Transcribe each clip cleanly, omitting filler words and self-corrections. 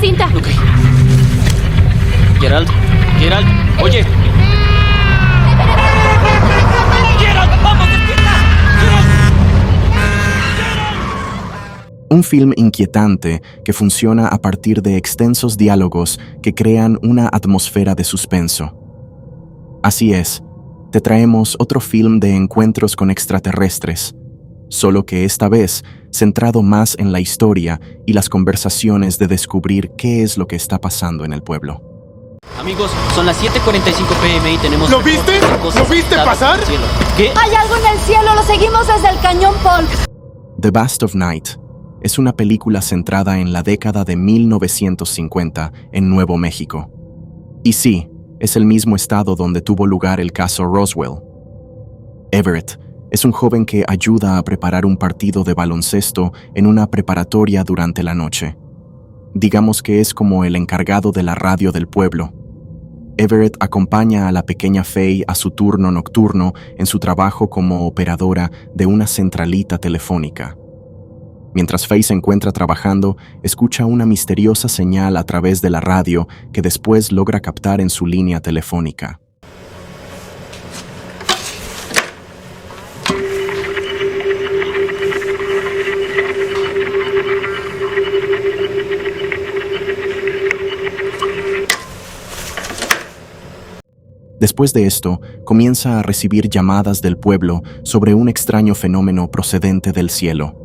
cinta. Ok. Gerald, oye. Gerald, vamos, despierta. Un film inquietante que funciona a partir de extensos diálogos que crean una atmósfera de suspenso. Así es, te traemos otro film de encuentros con extraterrestres, solo que esta vez centrado más en la historia y las conversaciones de descubrir qué es lo que está pasando en el pueblo. Amigos, son las 7:45 p.m. y tenemos... ¿Lo viste? ¿Lo viste pasar? ¿Qué? Hay algo en el cielo, lo seguimos desde el cañón Polk. The Vast of Night es una película centrada en la década de 1950 en Nuevo México. Y sí, es el mismo estado donde tuvo lugar el caso Roswell. Everett es un joven que ayuda a preparar un partido de baloncesto en una preparatoria durante la noche. Digamos que es como el encargado de la radio del pueblo. Everett acompaña a la pequeña Faye a su turno nocturno en su trabajo como operadora de una centralita telefónica. Mientras Faye se encuentra trabajando, escucha una misteriosa señal a través de la radio que después logra captar en su línea telefónica. Después de esto, comienza a recibir llamadas del pueblo sobre un extraño fenómeno procedente del cielo.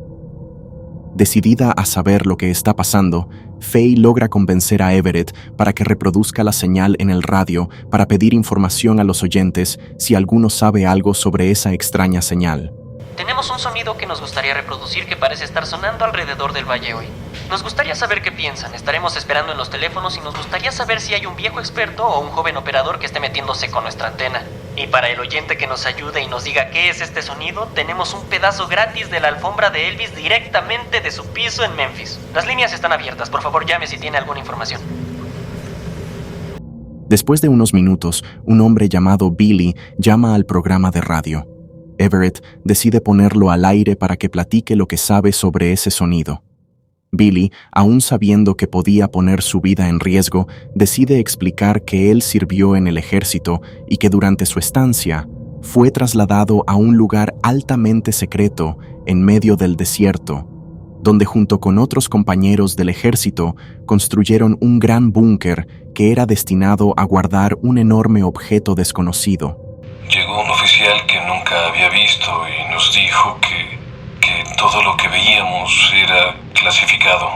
Decidida a saber lo que está pasando, Faye logra convencer a Everett para que reproduzca la señal en el radio para pedir información a los oyentes si alguno sabe algo sobre esa extraña señal. Tenemos un sonido que nos gustaría reproducir que parece estar sonando alrededor del valle hoy. Nos gustaría saber qué piensan. Estaremos esperando en los teléfonos y nos gustaría saber si hay un viejo experto o un joven operador que esté metiéndose con nuestra antena. Y para el oyente que nos ayude y nos diga qué es este sonido, tenemos un pedazo gratis de la alfombra de Elvis directamente de su piso en Memphis. Las líneas están abiertas. Por favor, llame si tiene alguna información. Después de unos minutos, un hombre llamado Billy llama al programa de radio. Everett decide ponerlo al aire para que platique lo que sabe sobre ese sonido. Billy, aún sabiendo que podía poner su vida en riesgo, decide explicar que él sirvió en el ejército y que durante su estancia fue trasladado a un lugar altamente secreto en medio del desierto, donde junto con otros compañeros del ejército construyeron un gran búnker que era destinado a guardar un enorme objeto desconocido. Llegó un oficial que nunca había visto y nos dijo que todo lo que veíamos era clasificado.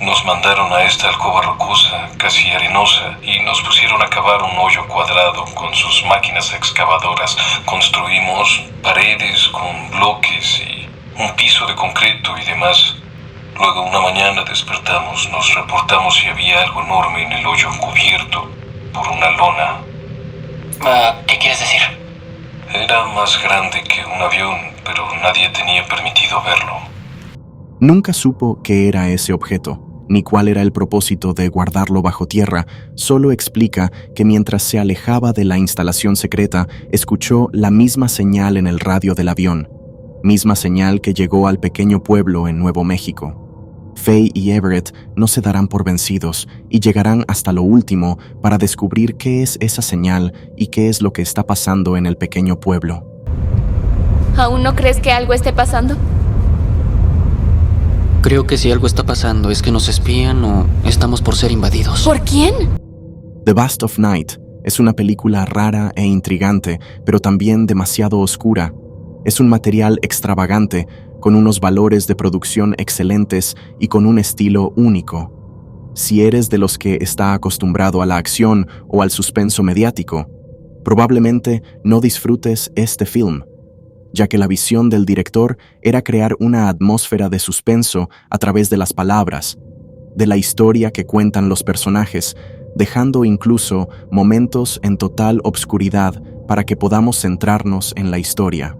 Nos mandaron a esta alcoba rocosa, casi arenosa, y nos pusieron a cavar un hoyo cuadrado con sus máquinas excavadoras. Construimos paredes con bloques y un piso de concreto y demás. Luego una mañana despertamos, nos reportamos si había algo enorme en el hoyo cubierto por una lona. ¿Qué quieres decir? Era más grande que un avión, pero nadie tenía permitido verlo. Nunca supo qué era ese objeto, ni cuál era el propósito de guardarlo bajo tierra. Solo explica que mientras se alejaba de la instalación secreta, escuchó la misma señal en el radio del avión, misma señal que llegó al pequeño pueblo en Nuevo México. Faye y Everett no se darán por vencidos y llegarán hasta lo último para descubrir qué es esa señal y qué es lo que está pasando en el pequeño pueblo. ¿Aún no crees que algo esté pasando? Creo que si algo está pasando es que nos espían o estamos por ser invadidos. ¿Por quién? The Vast of Night es una película rara e intrigante, pero también demasiado oscura. Es un material extravagante, con unos valores de producción excelentes y con un estilo único. Si eres de los que está acostumbrado a la acción o al suspenso mediático, probablemente no disfrutes este film, ya que la visión del director era crear una atmósfera de suspenso a través de las palabras, de la historia que cuentan los personajes, dejando incluso momentos en total obscuridad para que podamos centrarnos en la historia.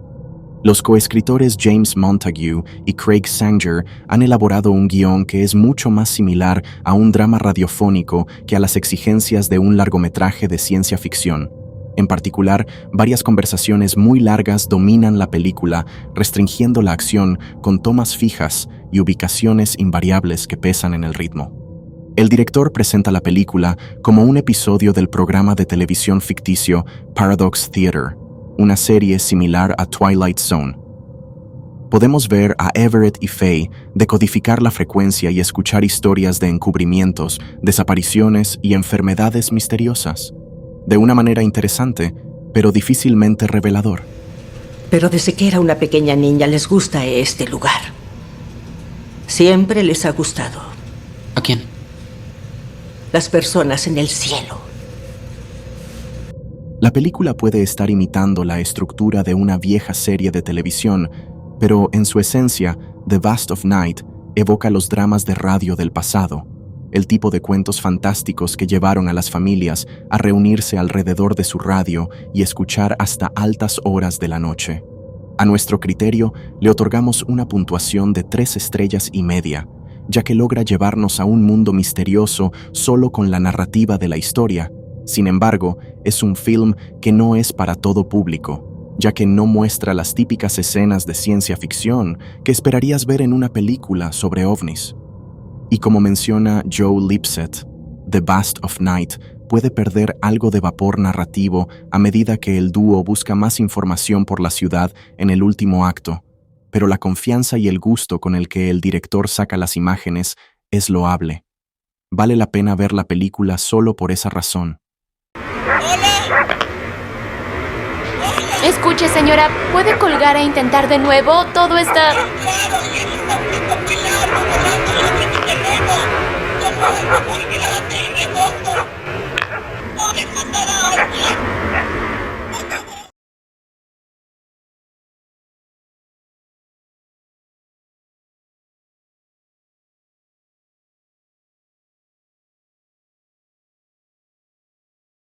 Los coescritores James Montague y Craig Sanger han elaborado un guión que es mucho más similar a un drama radiofónico que a las exigencias de un largometraje de ciencia ficción. En particular, varias conversaciones muy largas dominan la película, restringiendo la acción con tomas fijas y ubicaciones invariables que pesan en el ritmo. El director presenta la película como un episodio del programa de televisión ficticio Paradox Theater, una serie similar a Twilight Zone. Podemos ver a Everett y Faye decodificar la frecuencia y escuchar historias de encubrimientos, desapariciones y enfermedades misteriosas, de una manera interesante, pero difícilmente revelador. Pero desde que era una pequeña niña les gusta este lugar. Siempre les ha gustado. ¿A quién? Las personas en el cielo. La película puede estar imitando la estructura de una vieja serie de televisión, pero en su esencia, The Vast of Night evoca los dramas de radio del pasado, el tipo de cuentos fantásticos que llevaron a las familias a reunirse alrededor de su radio y escuchar hasta altas horas de la noche. A nuestro criterio, le otorgamos una puntuación de 3 estrellas y media, ya que logra llevarnos a un mundo misterioso solo con la narrativa de la historia. Sin embargo, es un film que no es para todo público, ya que no muestra las típicas escenas de ciencia ficción que esperarías ver en una película sobre ovnis. Y como menciona Joe Lipset, The Vast of Night puede perder algo de vapor narrativo a medida que el dúo busca más información por la ciudad en el último acto, pero la confianza y el gusto con el que el director saca las imágenes es loable. Vale la pena ver la película solo por esa razón. Escuche, señora, ¿puede colgar e intentar de nuevo? Todo está...